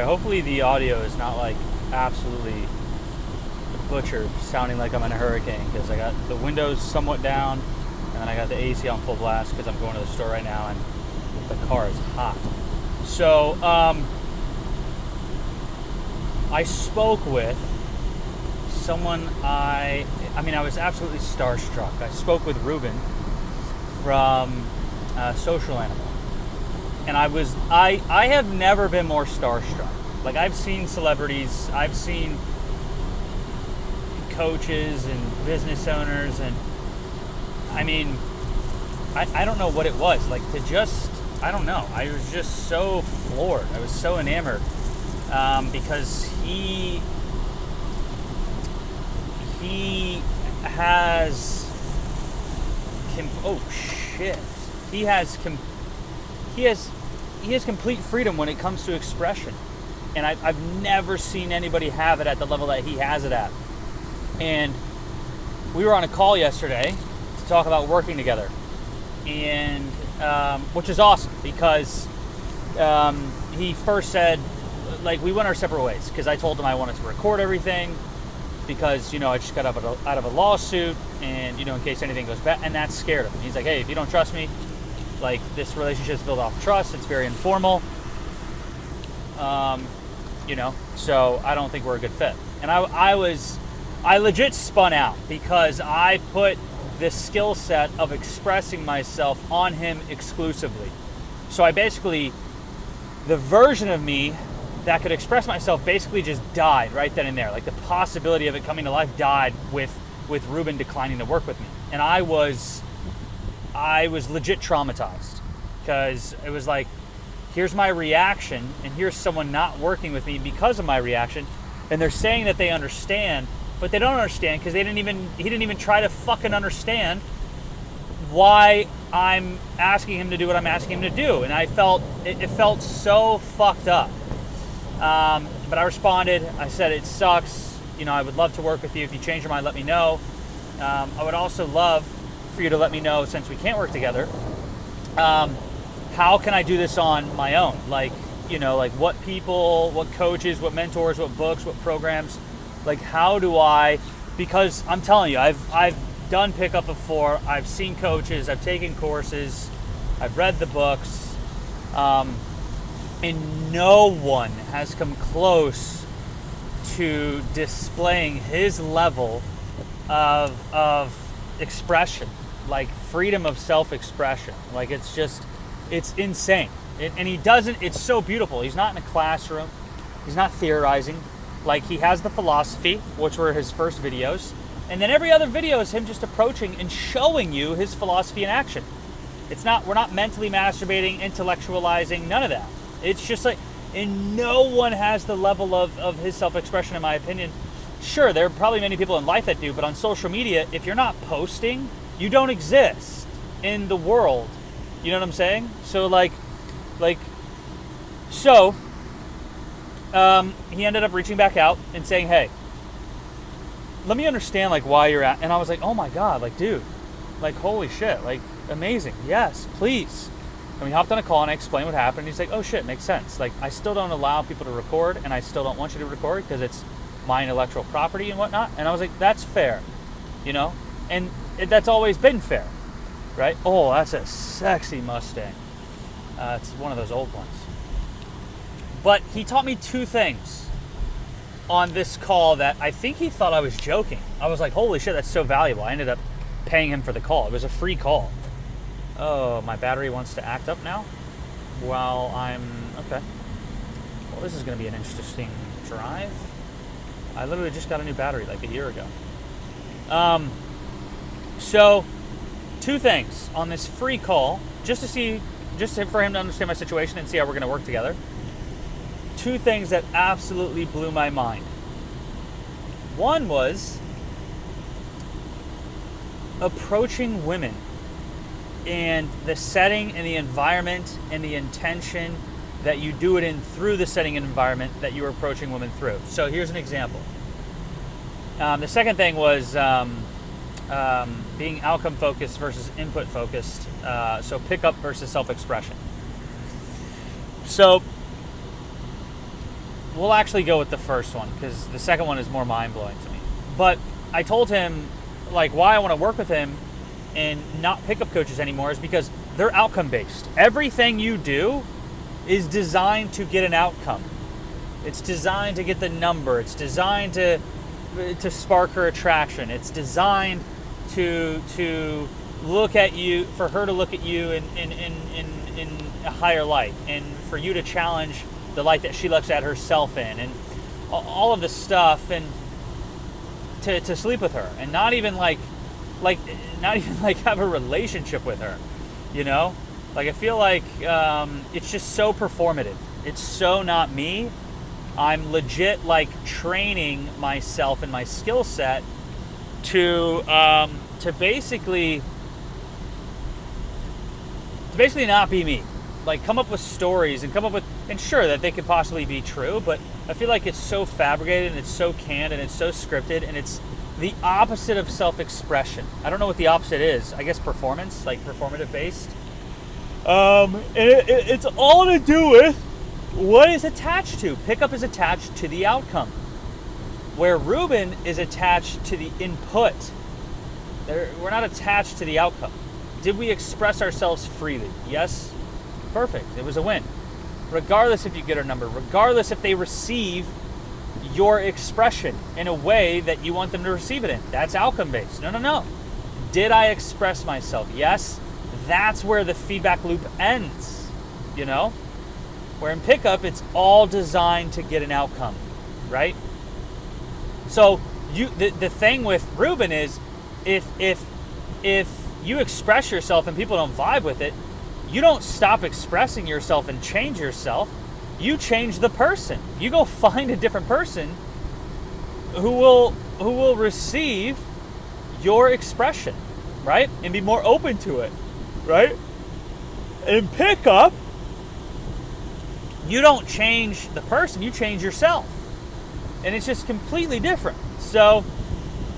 Hopefully the audio is not like absolutely butchered, sounding like I'm in a hurricane, because I got the windows somewhat down and then I got the AC on full blast because I'm going to the store right now and the car is hot. So I spoke with someone I was absolutely starstruck. I spoke with Ruben from Social Animal. And I have never been more starstruck. Like, I've seen celebrities, I've seen coaches and business owners, and I don't know what it was. Like, I don't know. I was just so floored. I was so enamored because he has, he has complete freedom when it comes to expression, and I've never seen anybody have it at the level that he has it at. And we were on a call yesterday to talk about working together, and which is awesome because he first said, like, we went our separate ways because I told him I wanted to record everything because, I just got out of a lawsuit, and, in case anything goes bad, and that scared him. He's like, hey, if you don't trust me, like, this relationship is built off trust. It's very informal. So I don't think we're a good fit. And I legit spun out because I put this skill set of expressing myself on him exclusively. So the version of me that could express myself basically just died right then and there. Like, the possibility of it coming to life died with Ruben declining to work with me. And I was legit traumatized because it was like, here's my reaction, and here's someone not working with me because of my reaction, and they're saying that they understand, but they don't understand because he didn't even try to fucking understand why I'm asking him to do what I'm asking him to do. And it felt so fucked up. But I responded. I said, it sucks. I would love to work with you. If you change your mind, let me know. I would also love for you to let me know, since we can't work together, how can I do this on my own? Like, like, what people, what coaches, what mentors, what books, what programs, like, how do I, because I'm telling you, I've done pickup before, I've seen coaches, I've taken courses, I've read the books, and no one has come close to displaying his level of expression, like freedom of self-expression. Like, it's insane. And he doesn't, it's so beautiful. He's not in a classroom. He's not theorizing. Like, he has the philosophy, which were his first videos. And then every other video is him just approaching and showing you his philosophy in action. We're not mentally masturbating, intellectualizing, none of that. It's just like, and no one has the level of his self-expression, in my opinion. Sure, there are probably many people in life that do, but on social media, if you're not posting, you don't exist in the world. You know what I'm saying? So he ended up reaching back out and saying, hey, let me understand, like, why you're at, and I was like, oh my God, like, dude, like, holy shit, like, amazing. Yes, please. And we hopped on a call and I explained what happened. He's like, oh shit, makes sense. Like, I still don't allow people to record, and I still don't want you to record because it's my intellectual property and whatnot. And I was like, that's fair, and that's always been fair, right? Oh, that's a sexy Mustang. It's one of those old ones. But he taught me two things on this call that I think he thought I was joking. I was like, holy shit, that's so valuable. I ended up paying him for the call. It was a free call. Oh, my battery wants to act up now? Okay. Well, this is going to be an interesting drive. I literally just got a new battery like a year ago. So, two things on this free call, just for him to understand my situation and see how we're going to work together. Two things that absolutely blew my mind. One was approaching women and the setting and the environment and the intention that you do it in through the setting and environment that you're approaching women through. So here's an example. The second thing was being outcome focused versus input focused. So pickup versus self-expression. So we'll actually go with the first one because the second one is more mind-blowing to me. But I told him, like, why I want to work with him and not pickup coaches anymore is because they're outcome-based. Everything you do is designed to get an outcome. It's designed to get the number. It's designed to spark her attraction. It's designed to look at you, for her to look at you in a higher light, and for you to challenge the light that she looks at herself in, and all of this stuff, and to sleep with her, and not even like have a relationship with her, you know? Like, I feel like it's just so performative. It's so not me. I'm legit like training myself and my skill set to basically not be me. Like, come up with stories and sure that they could possibly be true, but I feel like it's so fabricated and it's so canned and it's so scripted, and it's the opposite of self-expression. I don't know what the opposite is. I guess performance, like performative based. And it's all to do with what is attached to. Pickup is attached to the outcome, where Ruben is attached to the input. We're not attached to the outcome. Did we express ourselves freely? Yes. Perfect. It was a win. Regardless if you get a number, regardless if they receive your expression in a way that you want them to receive it in. That's outcome based. No. Did I express myself? Yes. That's where the feedback loop ends, you know? Where in pickup, it's all designed to get an outcome, right? So the thing with Ruben is, if you express yourself and people don't vibe with it, you don't stop expressing yourself and change yourself. You change the person. You go find a different person who will receive your expression, right? And be more open to it, right? In pickup, you don't change the person, you change yourself. And it's just completely different. So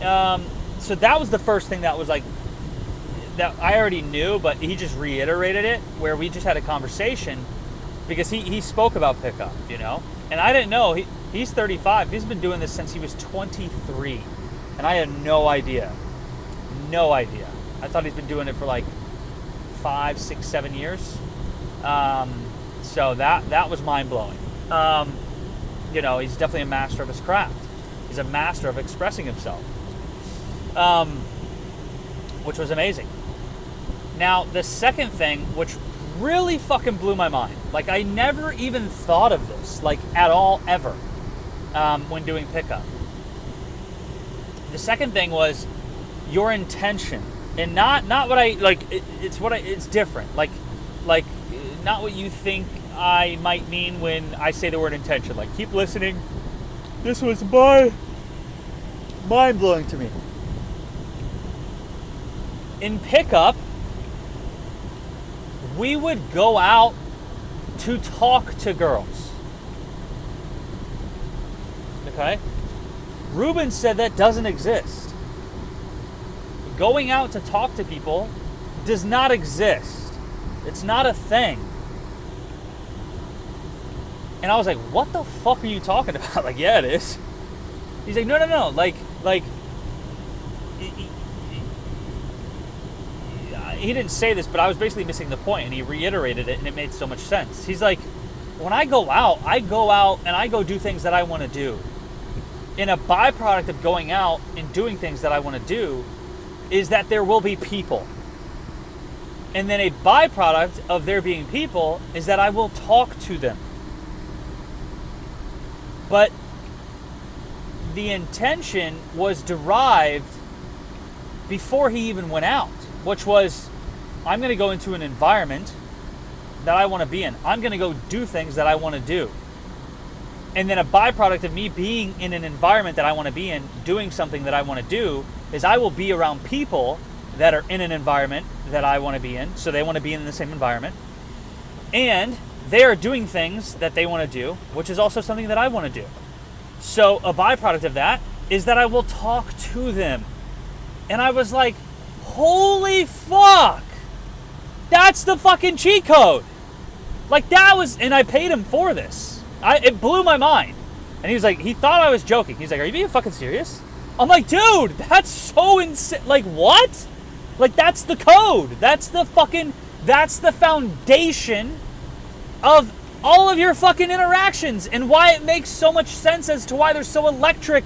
that was the first thing that was like, that I already knew, but he just reiterated it, where we just had a conversation because he spoke about pickup, you know? And I didn't know. He's 35. He's been doing this since he was 23. And I had no idea. No idea. I thought he's been doing it for like 5, 6, 7 years. So that was mind-blowing. You know, he's definitely a master of his craft. He's a master of expressing himself, which was amazing. Now, the second thing, which really fucking blew my mind, like I never even thought of this, like at all, ever, when doing pickup. The second thing was your intention, and not what I like. It's different. Like not what you think I might mean when I say the word intention. Like, keep listening. This was mind-blowing to me. In pickup, we would go out to talk to girls. Okay? Ruben said that doesn't exist. Going out to talk to people does not exist. It's not a thing. And I was like, what the fuck are you talking about? Like, yeah, it is. He's like, no. Like, he didn't say this, but I was basically missing the point, and he reiterated it, and it made so much sense. He's like, when I go out and I go do things that I want to do. And a byproduct of going out and doing things that I want to do is that there will be people. And then a byproduct of there being people is that I will talk to them. But the intention was derived before he even went out, which was, I'm going to go into an environment that I want to be in. I'm going to go do things that I want to do. And then a byproduct of me being in an environment that I want to be in, doing something that I want to do, is I will be around people that are in an environment that I want to be in. So they want to be in the same environment. And they are doing things that they want to do, which is also something that I want to do. So a byproduct of that is that I will talk to them. And I was like, holy fuck! That's the fucking cheat code! Like, that was, and I paid him for this. It blew my mind. And he was like, he thought I was joking. He's like, are you being fucking serious? I'm like, dude, that's so insane. Like, what? Like, that's the code. That's the foundation of all of your fucking interactions, and why it makes so much sense as to why they're so electric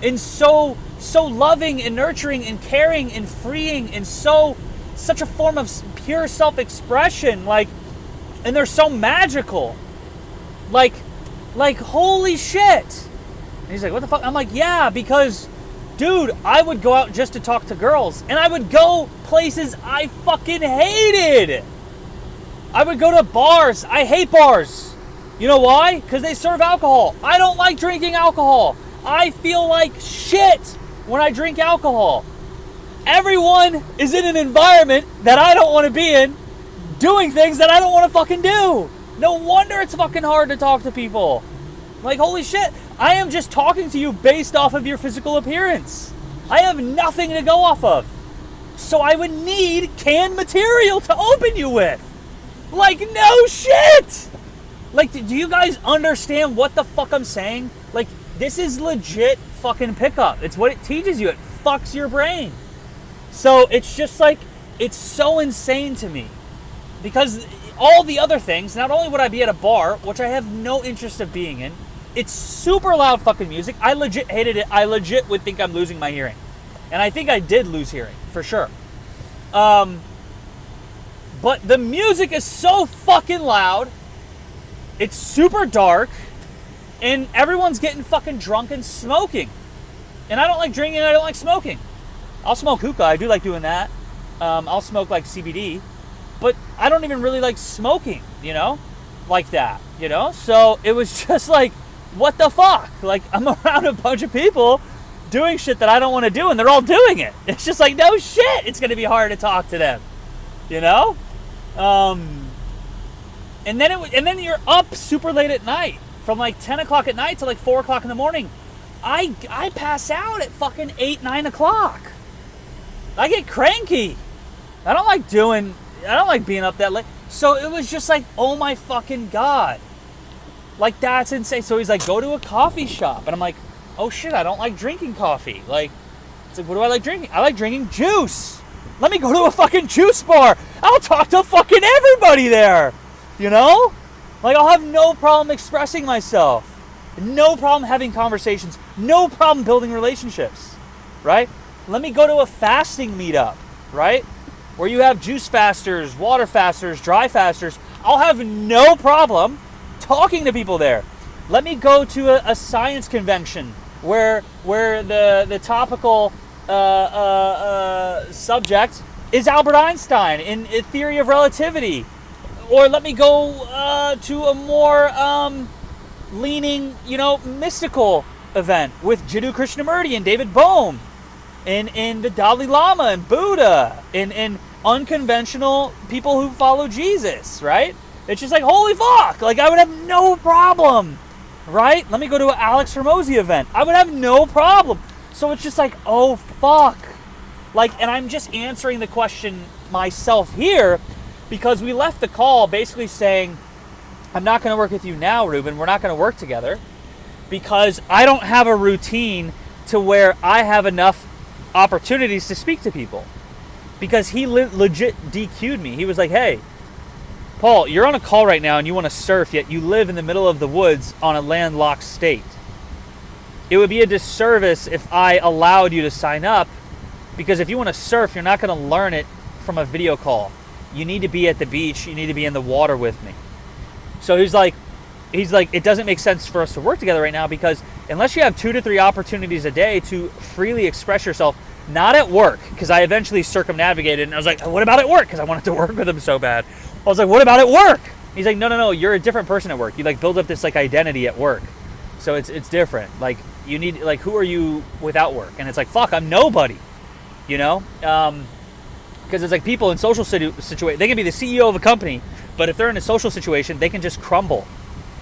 and so loving and nurturing and caring and freeing and such a form of pure self-expression. Like, and they're so magical. Like holy shit. And he's like, what the fuck? I'm like, yeah, because dude, I would go out just to talk to girls, and I would go places I fucking hated. I would go to bars. I hate bars. You know why? Because they serve alcohol. I don't like drinking alcohol. I feel like shit when I drink alcohol. Everyone is in an environment that I don't want to be in, doing things that I don't want to fucking do. No wonder it's fucking hard to talk to people. Like, holy shit, I am just talking to you based off of your physical appearance. I have nothing to go off of. So I would need canned material to open you with. Like, no shit! Like, do you guys understand what the fuck I'm saying? Like, this is legit fucking pickup. It's what it teaches you. It fucks your brain. So it's just like, it's so insane to me. Because all the other things, not only would I be at a bar, which I have no interest of being in, it's super loud fucking music. I legit hated it. I legit would think I'm losing my hearing. And I think I did lose hearing, for sure. But the music is so fucking loud. It's super dark. And everyone's getting fucking drunk and smoking. And I don't like drinking and I don't like smoking. I'll smoke hookah. I do like doing that. I'll smoke like CBD. But I don't even really like smoking, you know? Like that, you know? So it was just like, what the fuck? Like, I'm around a bunch of people doing shit that I don't want to do, and they're all doing it. It's just like, no shit, it's going to be hard to talk to them, you know? And then you're up super late at night, from like 10 o'clock at night to like 4 o'clock in the morning. I pass out at fucking 8, 9 o'clock. I get cranky. I don't like being up that late. So it was just like, oh my fucking God. Like, that's insane. So he's like, go to a coffee shop. And I'm like, oh shit, I don't like drinking coffee. Like, it's like, what do I like drinking? I like drinking juice. Let me go to a fucking juice bar. I'll talk to fucking everybody there. You know? Like, I'll have no problem expressing myself. No problem having conversations. No problem building relationships. Right? Let me go to a fasting meetup. Right? Where you have juice fasters, water fasters, dry fasters. I'll have no problem talking to people there. Let me go to a science convention where the topical subject is Albert Einstein in theory of relativity. Or let me go to a more leaning, mystical event with Jiddu Krishnamurti and David Bohm, and the Dalai Lama and Buddha, and unconventional people who follow Jesus, right? It's just like, holy fuck, like I would have no problem, right? Let me go to an Alex Hormozy event. I would have no problem. So it's just like, oh fuck. Like, and I'm just answering the question myself here, because we left the call basically saying, I'm not going to work with you now, Ruben. We're not going to work together because I don't have a routine to where I have enough opportunities to speak to people. Because he legit DQ'd me. He was like, hey, Paul, you're on a call right now and you want to surf, yet you live in the middle of the woods on a landlocked state. It would be a disservice if I allowed you to sign up, because if you want to surf, you're not going to learn it from a video call. You need to be at the beach. You need to be in the water with me. So he's like, it doesn't make sense for us to work together right now, because unless you have 2 to 3 opportunities a day to freely express yourself, not at work, because I eventually circumnavigated, and I was like, what about at work? Because I wanted to work with him so bad. I was like, what about at work? He's like, no, you're a different person at work. You like build up this like identity at work. So it's different. Like, you need, like, who are you without work? And it's like, fuck, I'm nobody, because it's like people in social situation, they can be the CEO of a company, but if they're in a social situation, they can just crumble.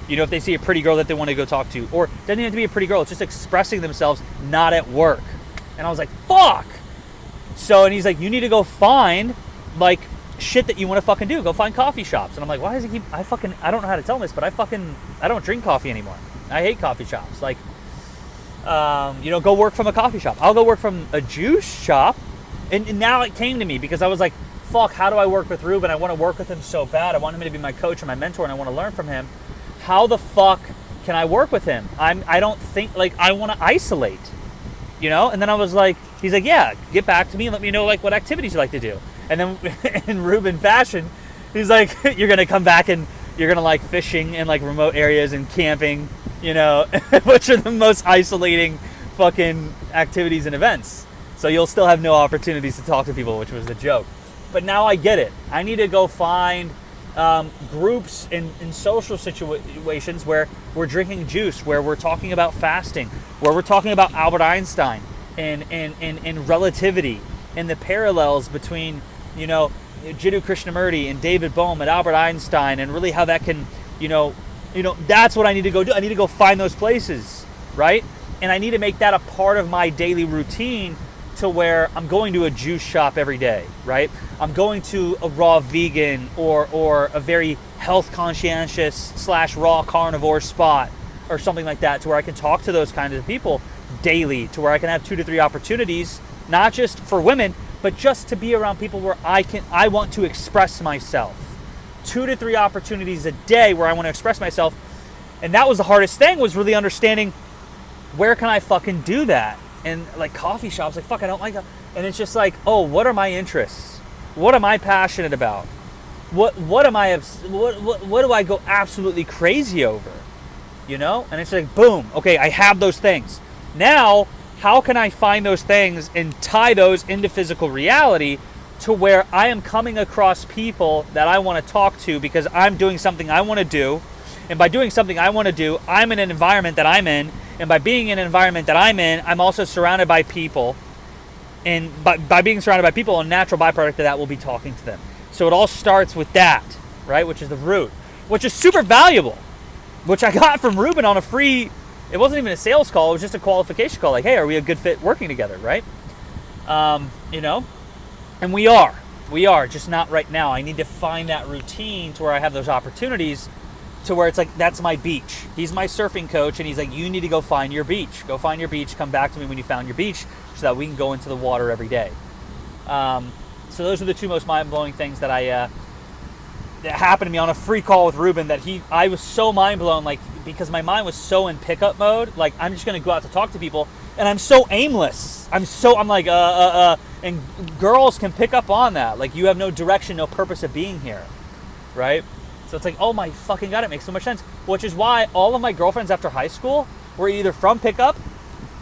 If they see a pretty girl that they want to go talk to, or it doesn't even have to be a pretty girl, it's just expressing themselves, not at work. And I was like, fuck. So, and he's like, you need to go find like shit that you want to fucking do. Go find coffee shops. And I'm like, why does he keep, I don't know how to tell him this, but I don't drink coffee anymore. I hate coffee shops. Like, go work from a coffee shop. I'll go work from a juice shop. And now it came to me because I was like, fuck, how do I work with Ruben? I want to work with him so bad. I want him to be my coach and my mentor, and I want to learn from him. How the fuck can I work with him? I don't think, like, I want to isolate, And then I was like, he's like, yeah, get back to me and let me know, like, what activities you like to do. And then in Ruben fashion, he's like, you're going to come back and you're going to like fishing in like remote areas and camping, which are the most isolating fucking activities and events. So you'll still have no opportunities to talk to people, which was the joke. But now I get it. I need to go find groups in social situations where we're drinking juice, where we're talking about fasting, where we're talking about Albert Einstein and relativity and the parallels between, Jiddu Krishnamurti and David Bohm and Albert Einstein, and really how that can, that's what I need to go do. I need to go find those places, right? And I need to make that a part of my daily routine, to where I'm going to a juice shop every day, right? I'm going to a raw vegan or a very health conscientious / raw carnivore spot or something like that, to where I can talk to those kinds of people daily, to where I can have 2 to 3 opportunities, not just for women, but just to be around people where I want to express myself. 2 to 3 opportunities a day where I want to express myself. And that was the hardest thing, was really understanding, where can I fucking do that? And like coffee shops, like, fuck, I don't like that. And it's just like, oh, what are my interests? What am I passionate about? What do I go absolutely crazy over? And it's like, boom, okay, I have those things. Now, how can I find those things and tie those into physical reality, to where I am coming across people that I want to talk to because I'm doing something I want to do. And by doing something I want to do, I'm in an environment that I'm in. And by being in an environment that I'm in, I'm also surrounded by people. And by being surrounded by people, a natural byproduct of that will be talking to them. So it all starts with that, right? Which is the root, which is super valuable, which I got from Ruben on a free, it wasn't even a sales call. It was just a qualification call. Like, hey, are we a good fit working together, right? And we are, just not right now. I need to find that routine to where I have those opportunities, to where it's like, that's my beach. He's my surfing coach, and he's like, you need to go find your beach. Go find your beach. Come back to me when you found your beach, so that we can go into the water every day. So those are the 2 most mind-blowing things that that happened to me on a free call with Ruben, that I was so mind-blown, like, because my mind was so in pickup mode. Like, I'm just going to go out to talk to people, and I'm so aimless. I'm like, and girls can pick up on that. Like, you have no direction, no purpose of being here, right? So it's like, oh my fucking God, it makes so much sense. Which is why all of my girlfriends after high school were either from pickup,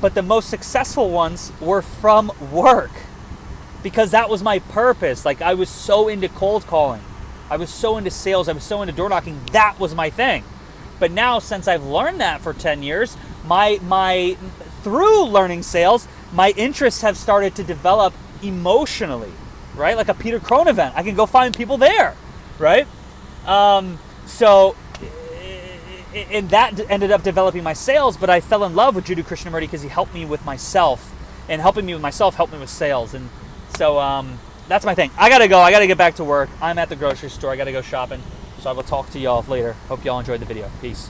but the most successful ones were from work. Because that was my purpose. Like, I was so into cold calling. I was so into sales. I was so into door knocking. That was my thing. But now, since I've learned that for 10 years, through learning sales, my interests have started to develop emotionally, right? Like a Peter Crone event. I can go find people there, right? So that ended up developing my sales, but I fell in love with Jiddu Krishnamurti because he helped me with myself, and helping me with myself helped me with sales. And so that's my thing. I gotta go. I gotta get back to work. I'm at the grocery store. I gotta go shopping. So I will talk to y'all later. Hope y'all enjoyed the video. Peace.